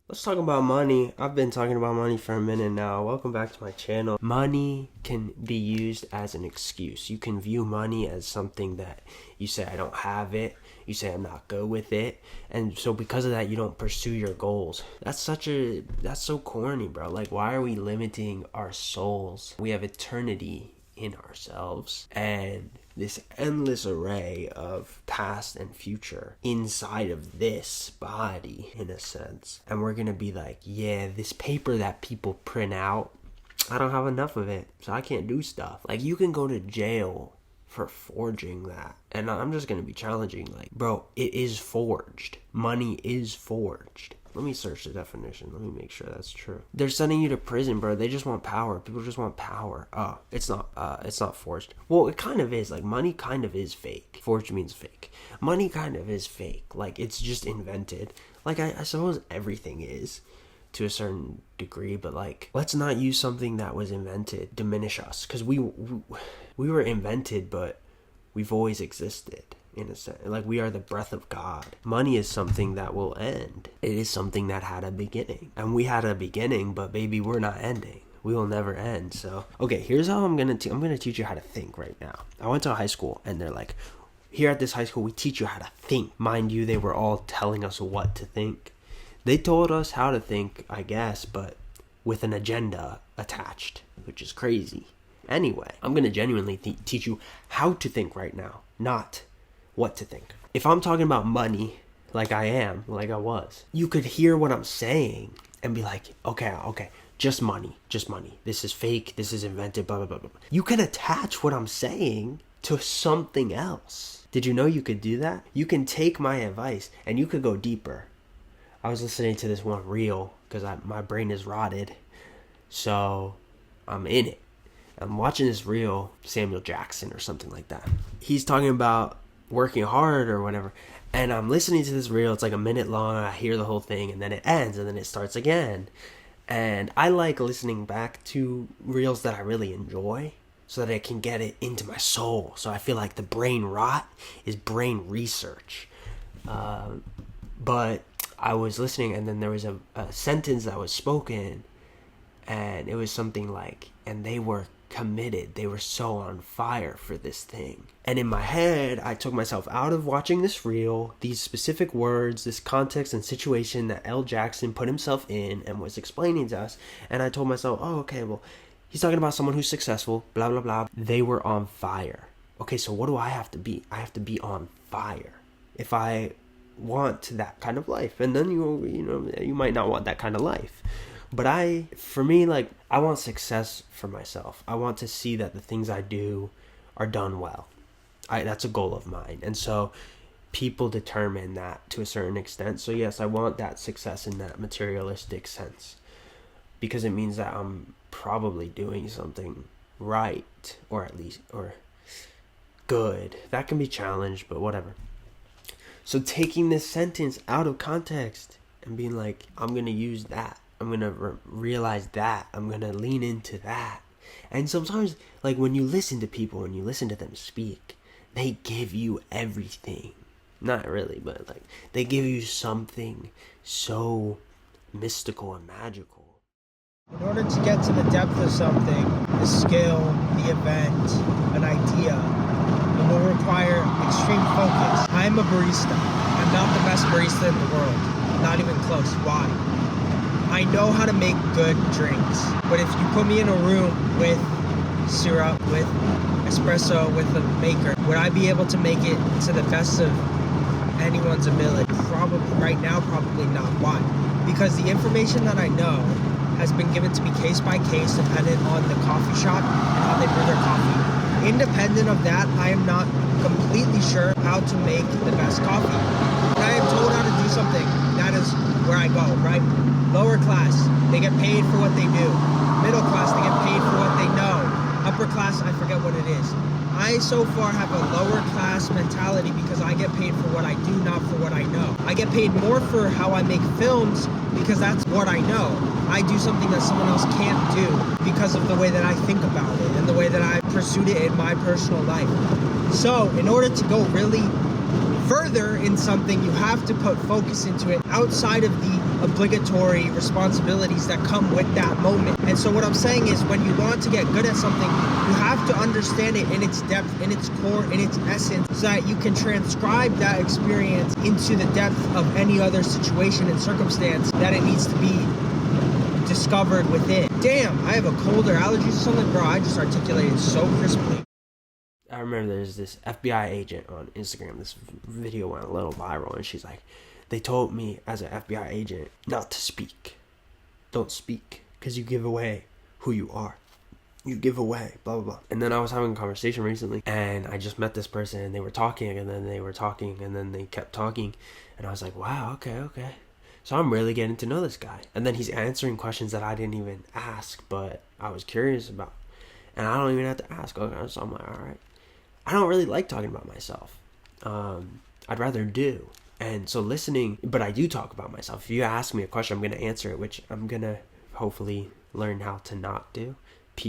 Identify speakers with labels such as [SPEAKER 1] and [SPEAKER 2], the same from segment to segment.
[SPEAKER 1] Let's talk about money. I've been talking about money for a minute now. Welcome back to my channel. Money can be used as an excuse. You can view money as something that you say, I don't have it. You say, I'm not good with it. And so because of that, you don't pursue your goals. That's so corny, bro. Like, why are we limiting our souls? We have eternity in ourselves and this endless array of past and future inside of this body, in a sense. And we're gonna be like, yeah, this paper that people print out, I don't have enough of it, so I can't do stuff. Like, you can go to jail for forging that. And I'm just gonna be challenging, like, bro, it is forged. Money is forged. Let me search the definition. Let me make sure that's true. They're sending you to prison, bro. They just want power. People just want power. Oh, it's not forged. Well, it kind of is. Like, money kind of is fake. Forged means fake. Money kind of is fake. Like, it's just invented. Like, I suppose everything is to a certain degree, but like, let's not use something that was invented diminish us, because we were invented, but we've always existed. In a sense, like, we are the breath of God. Money is something that will end. It is something that had a beginning, and we had a beginning, but baby, we're not ending. We will never end. So, okay, here's how I'm gonna teach you how to think right now. I went to a high school, and they're like, here at this high school, we teach you how to think. Mind you, they were all telling us what to think. They told us how to think, I guess, but with an agenda attached, which is crazy. Anyway, I'm gonna genuinely teach you how to think right now, not what to think. If I'm talking about money, like I was, you could hear what I'm saying and be like, okay, just money. This is fake, this is invented, blah, blah, blah, blah. You can attach what I'm saying to something else. Did you know you could do that? You can take my advice and you could go deeper. I was listening to this one reel because my brain is rotted, so I'm in it. I'm watching this reel, Samuel Jackson or something like that. He's talking about working hard or whatever, and I'm listening to this reel. It's like a minute long. I hear the whole thing, and then it ends, and then it starts again. And I like listening back to reels that I really enjoy so that I can get it into my soul. So I feel like the brain rot is brain research. But I was listening, and then there was a sentence that was spoken, and it was something like, and they were committed. They were so on fire for this thing. And in my head, I took myself out of watching this reel, these specific words, this context and situation that L. Jackson put himself in and was explaining to us. And I told myself, oh, okay, well, he's talking about someone who's successful, blah, blah, blah. They were on fire. Okay, so what do I have to be? I have to be on fire if I want that kind of life. And then you might not want that kind of life. But for me, like, I want success for myself. I want to see that the things I do are done well. That's a goal of mine. And so people determine that to a certain extent. So yes, I want that success in that materialistic sense, because it means that I'm probably doing something right, or good. That can be challenged, but whatever. So taking this sentence out of context and being like, I'm going to use that. I'm going to realize that. I'm going to lean into that. And sometimes, like, when you listen to people, when you listen to them speak, they give you everything. Not really, but, like, they give you something so mystical and magical.
[SPEAKER 2] In order to get to the depth of something, the skill, the event, an idea, it will require extreme focus. I am a barista. I'm not the best barista in the world. Not even close. Why? I know how to make good drinks, but if you put me in a room with syrup, with espresso, with a maker, would I be able to make it to the best of anyone's ability? Probably right now, probably not. Why? Because the information that I know has been given to me case by case, dependent on the coffee shop and how they brew their coffee. Independent of that, I am not completely sure how to make the best coffee. When I am told how to do something, that is where I go, right? Lower class, they get paid for what they do. Middle class, they get paid for what they know. Upper class, I forget what it is. I so far have a lower class mentality because I get paid for what I do, not for what I know. I get paid more for how I make films because that's what I know. I do something that someone else can't do because of the way that I think about it and the way that I pursued it in my personal life. So in order to go really further in something, you have to put focus into it outside of the obligatory responsibilities that come with that moment. And so what I'm saying is, when you want to get good at something, you have to understand it in its depth, in its core, in its essence, so that you can transcribe that experience into the depth of any other situation and circumstance that it needs to be discovered within. Damn, I have a cold or allergies or something, bro. I just articulated so crisply.
[SPEAKER 1] I remember there's this FBI agent on Instagram. This video went a little viral, and she's like, they told me as an FBI agent not to speak. Don't speak, because you give away who you are. You give away, blah, blah, blah. And then I was having a conversation recently, and I just met this person, and they were talking, and then they were talking, and then they kept talking. And I was like, wow, okay. So I'm really getting to know this guy. And then he's answering questions that I didn't even ask, but I was curious about. And I don't even have to ask. Okay, so I'm like, all right. I don't really like talking about myself. I'd rather do. And so listening, but I do talk about myself. If you ask me a question, I'm going to answer it, which I'm going to hopefully learn how to not do.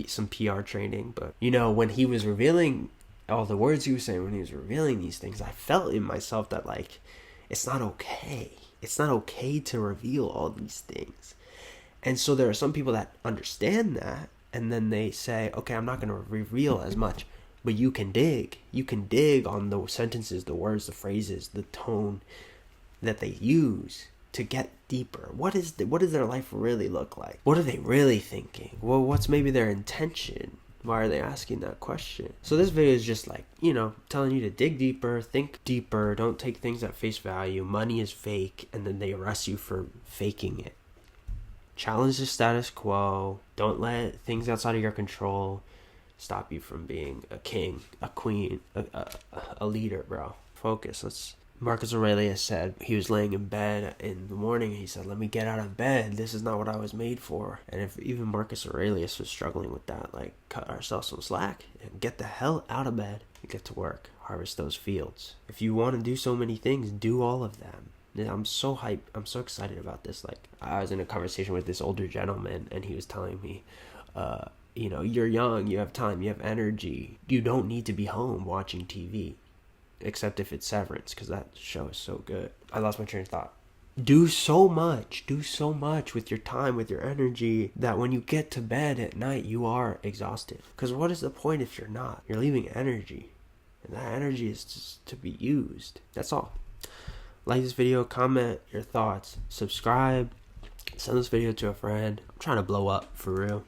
[SPEAKER 1] Some PR training. But, you know, when he was revealing all the words he was saying, when he was revealing these things, I felt in myself that, like, it's not okay. It's not okay to reveal all these things. And so there are some people that understand that, and then they say, okay, I'm not going to reveal as much. But you can dig. You can dig on the sentences, the words, the phrases, the tone that they use to get deeper. What does their life really look like? What are they really thinking? Well, what's maybe their intention? Why are they asking that question? So this video is just like, you know, telling you to dig deeper, think deeper, don't take things at face value. Money is fake, and then they arrest you for faking it. Challenge the status quo. Don't let things outside of your control stop you from being a king, a queen, a leader, bro. Focus. Marcus Aurelius said he was laying in bed in the morning. He said, let me get out of bed. This is not what I was made for. And if even Marcus Aurelius was struggling with that, like, cut ourselves some slack and get the hell out of bed and get to work. Harvest those fields. If you want to do so many things, do all of them. I'm so hyped. I'm so excited about this. Like, I was in a conversation with this older gentleman, and he was telling me, you know, you're young, you have time, you have energy. You don't need to be home watching TV, except if it's Severance, because that show is so good. I lost my train of thought. Do so much with your time, with your energy, that when you get to bed at night, you are exhausted. Because what is the point if you're not? You're leaving energy, and that energy is just to be used. That's all. Like this video, comment your thoughts, subscribe, send this video to a friend. I'm trying to blow up, for real.